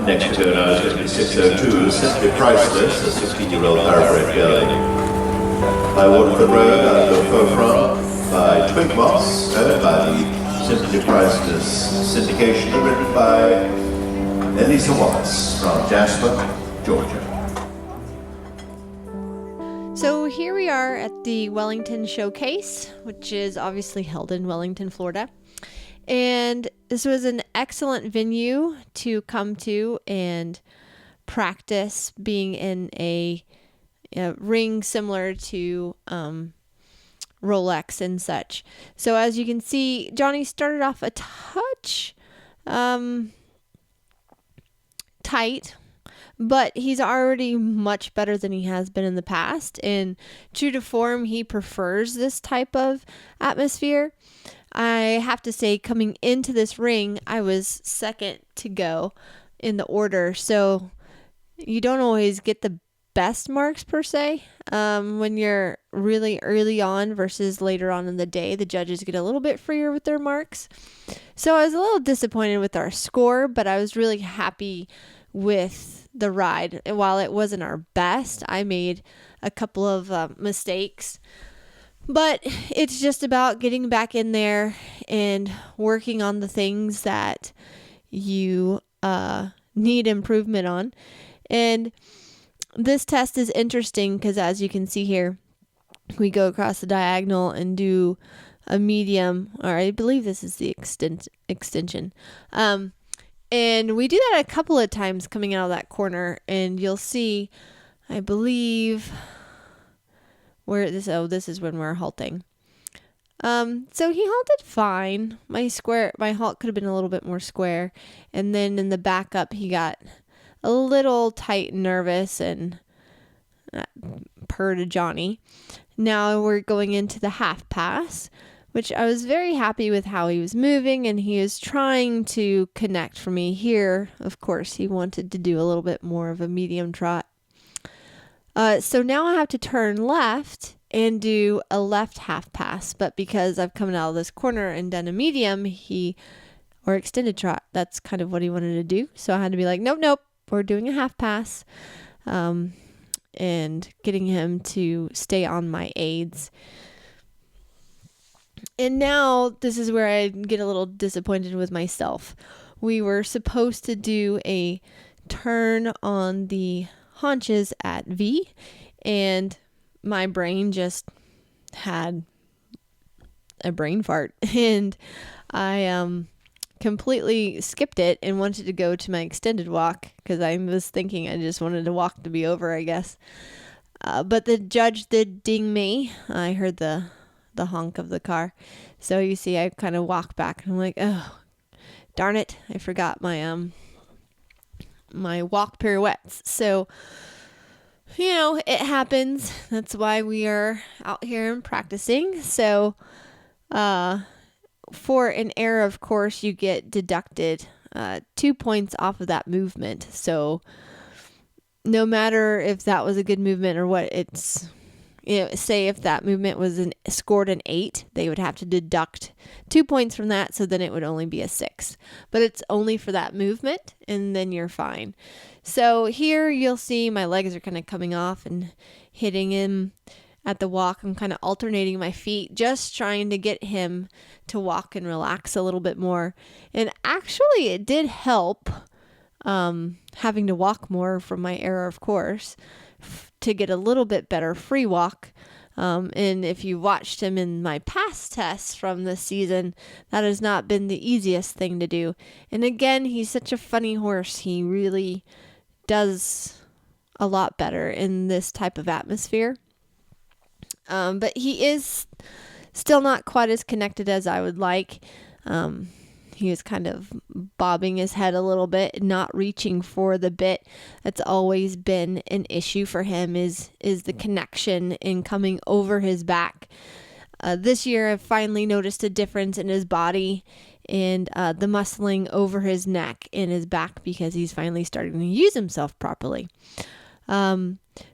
Next to now is going to be 602, Simply Priceless, a 16-year-old thoroughbred girl. By Waterford Road, I'll go fur from, by Twig Moss, heard by the Simply Priceless syndication, written by Elisa Wallace from Jasper, Georgia. So here we are at the Wellington Showcase, which is obviously held in Wellington, Florida. And this was an excellent venue to come to and practice being in a ring similar to Rolex and such. So as you can see, Johnny started off a touch tight, but he's already much better than he has been in the past. And true to form, he prefers this type of atmosphere. I have to say, coming into this ring, I was second to go in the order. So you don't always get the best marks per se when you're really early on versus later on in the day. The judges get a little bit freer with their marks. So I was a little disappointed with our score, but I was really happy with the ride. And while it wasn't our best, I made a couple of mistakes. But it's just about getting back in there and working on the things that you need improvement on. And this test is interesting because, as you can see here, we go across the diagonal and do a medium, or I believe this is the extension. And we do that a couple of times coming out of that corner, and you'll see, I believe, where this is when we're halting. So he halted fine. My halt could have been a little bit more square. And then in the backup, he got a little tight and nervous and purred to Johnny. Now we're going into the half pass, which I was very happy with how he was moving, and he was trying to connect for me here. Of course, he wanted to do a little bit more of a medium trot. So now I have to turn left and do a left half pass, but because I've come out of this corner and done a medium, or extended trot, that's kind of what he wanted to do. So I had to be like, nope, we're doing a half pass, and getting him to stay on my aids. And now this is where I get a little disappointed with myself. We were supposed to do a turn on the haunches at V, and my brain just had a brain fart, and I completely skipped it and wanted to go to my extended walk because I was thinking I just wanted the walk to be over, I guess. But the judge did ding me. I heard the honk of the car. So you see, I kind of walk back and I'm like, oh, darn it. I forgot my my walk pirouettes. So, it happens. That's why we are out here and practicing. So, for an error, of course, you get deducted 2 points off of that movement. So no matter if that was a good movement or what, it's, say if that movement was scored an 8, they would have to deduct 2 points from that. So then it would only be a 6, but it's only for that movement, and then you're fine. So here you'll see my legs are kind of coming off and hitting him at the walk. I'm kind of alternating my feet, just trying to get him to walk and relax a little bit more. And actually it did help, having to walk more from my error, of course, to get a little bit better free walk. And if you watched him in my past tests from this season, that has not been the easiest thing to do. And again, he's such a funny horse. He really does a lot better in this type of atmosphere. But he is still not quite as connected as I would like. He was kind of bobbing his head a little bit, not reaching for the bit. That's always been an issue for him, is the connection in coming over his back. This year, I've finally noticed a difference in his body and the muscling over his neck and his back, because he's finally starting to use himself properly.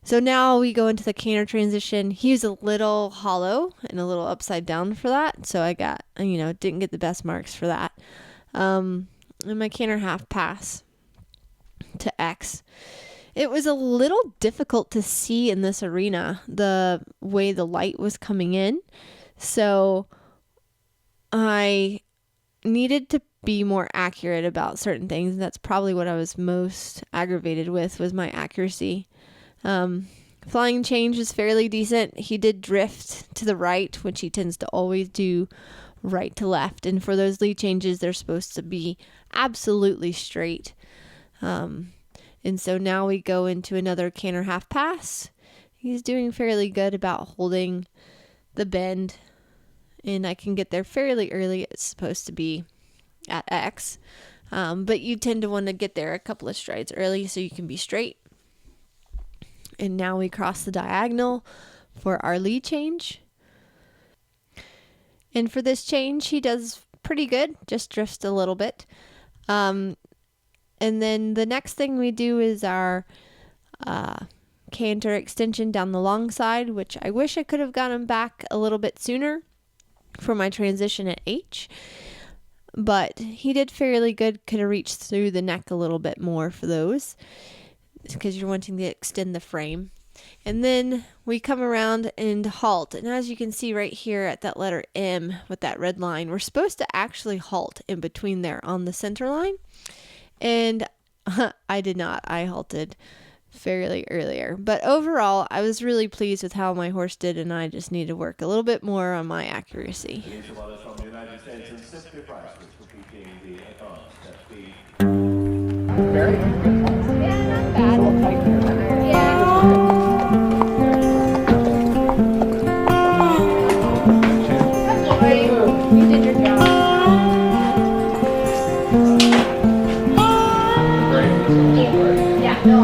So now we go into the Canter Transition. He was a little hollow and a little upside down for that. So I got, didn't get the best marks for that. And my Canter half pass. to X. It was a little difficult to see in this arena, the way the light was coming in. So I needed to be more accurate about certain things. And that's probably what I was most aggravated with, was my accuracy. Flying change is fairly decent. He did drift to the right, which he tends to always do, right to left. And for those lead changes, they're supposed to be absolutely straight. And so now we go into another canter half pass. He's doing fairly good about holding the bend, and I can get there fairly early. It's supposed to be at X, but you tend to want to get there a couple of strides early so you can be straight. And now we cross the diagonal for our lead change. And for this change, he does pretty good, just drifts a little bit. And then the next thing we do is our Canter Extension down the long side, which I wish I could have gotten back a little bit sooner for my transition at H. But he did fairly good, could have reached through the neck a little bit more for those, because you're wanting to extend the frame. And then we come around and halt. And as you can see right here at that letter M with that red line, we're supposed to actually halt in between there on the center line. And I did not. I halted fairly earlier. But overall, I was really pleased with how my horse did, and I just need to work a little bit more on my accuracy. Elisa Wallace from the United States and Simply Priceless competing the advanced at speed. Very good. Yeah, not bad. Yeah. You did your job. Yeah, no.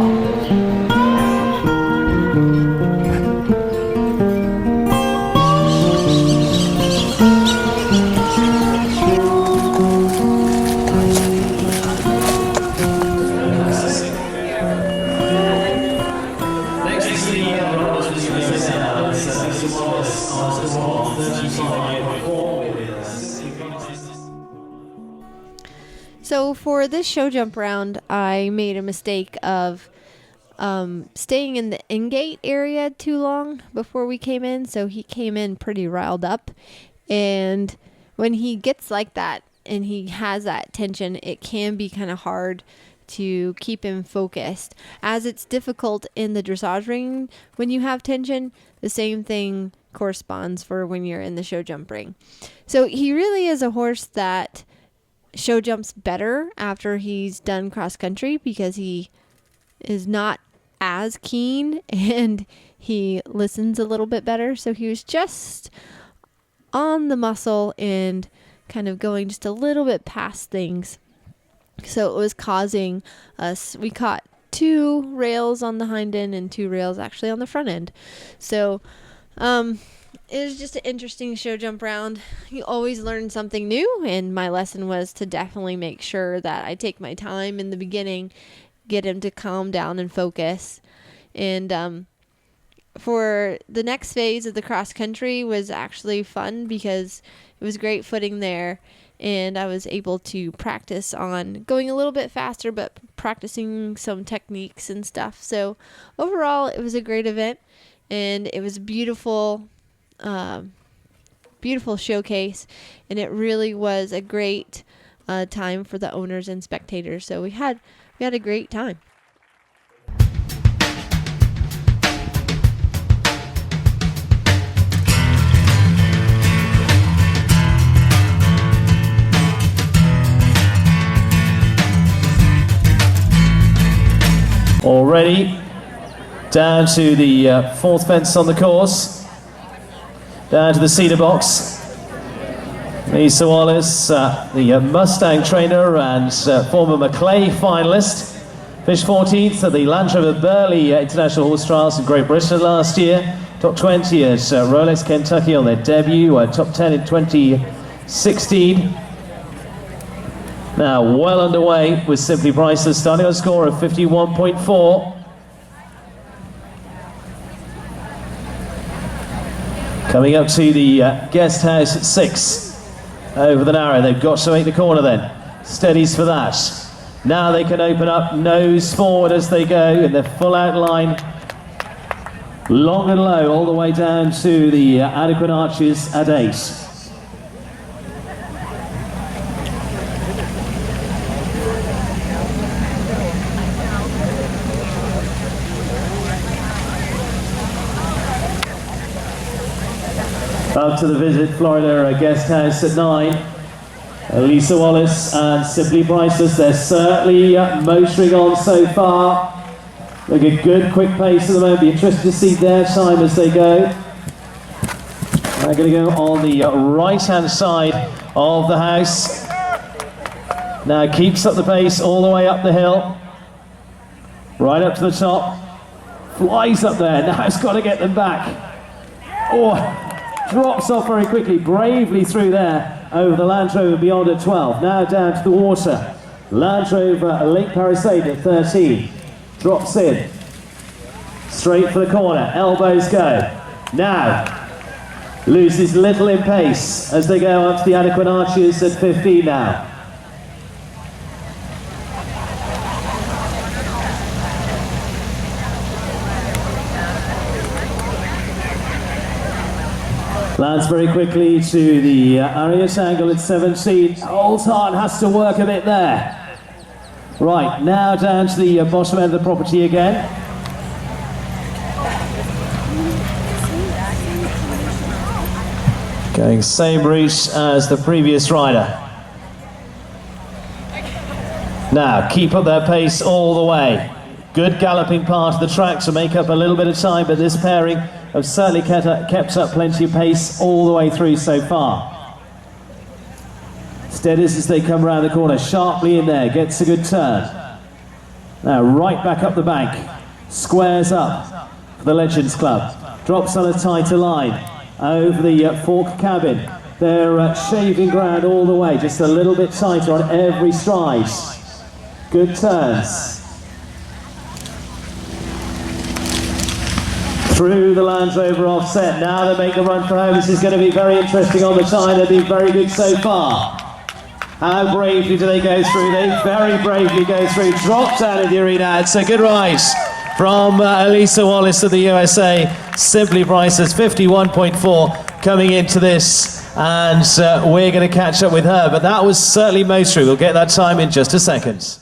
So for this show jump round, I made a mistake of staying in the in-gate area too long before we came in. So he came in pretty riled up. And when he gets like that and he has that tension, it can be kind of hard to keep him focused. As it's difficult in the dressage ring when you have tension, the same thing corresponds for when you're in the show jump ring. So he really is a horse that show jumps better after he's done cross country, because he is not as keen and he listens a little bit better. So he was just on the muscle and kind of going just a little bit past things. So it was causing us, we caught 2 rails on the hind end and 2 rails actually on the front end. So it was just an interesting show jump round. You always learn something new, and my lesson was to definitely make sure that I take my time in the beginning, get him to calm down and focus. And for the next phase of the cross country was actually fun, because it was great footing there, and I was able to practice on going a little bit faster, but practicing some techniques and stuff. So overall, it was a great event, and it was beautiful showcase, and it really was a great time for the owners and spectators. So we had a great time. Already down to the 4th fence on the course, down to the cedar box. Elisa Wallace, the Mustang trainer and former Maclay finalist, finished 14th at the Land Rover Burley International Horse Trials in Great Britain last year. Top 20 at Rolex, Kentucky on their debut, top 10 in 2016. Now well underway with Simply Priceless, starting on a score of 51.4. Coming up to the guest house at 6 over the narrow. They've got to make the corner then. Steadies for that. Now they can open up, nose forward as they go in their full outline. Long and low, all the way down to the adequate arches at 8. Up to the Visit Florida guest house at 9. Elisa, Wallace and Simply Priceless, they're certainly motoring on so far. Look at good quick pace at the moment. Be interested to see their time as they go. They're going to go on the right hand side of the house. Now keeps up the pace all the way up the hill. Right up to the top. Flies up there. Now it's got to get them back. Oh, drops off very quickly. Bravely through there over the Land Rover beyond at 12. Now down to the water. Land Rover Lake Palisade at 13. Drops in. Straight for the corner. Elbows go. Now loses little in pace as they go up to the adequate arches at 15 now. Lands very quickly to the Arias angle at 17. Old Hart has to work a bit there. Right, now down to the bottom end of the property again. Going same route as the previous rider. Now, keep up their pace all the way. Good galloping part of the track to make up a little bit of time, but this pairing have certainly kept up plenty of pace all the way through so far. Steadies as they come around the corner, sharply in there, gets a good turn. Now right back up the bank, squares up for the Legends Club. Drops on a tighter line over the fork cabin. They're shaving ground all the way, just a little bit tighter on every stride. Good turns. Through the Land Rover offset, now they make the run for home. This is going to be very interesting on the time. They've been very good so far. How bravely do they go through? They very bravely go through. Drop down in the arena. It's a good rise from Elisa, Wallace of the USA. Simply Priceless, 51.4 coming into this. And we're going to catch up with her. But that was certainly motoring. We'll get that time in just a second.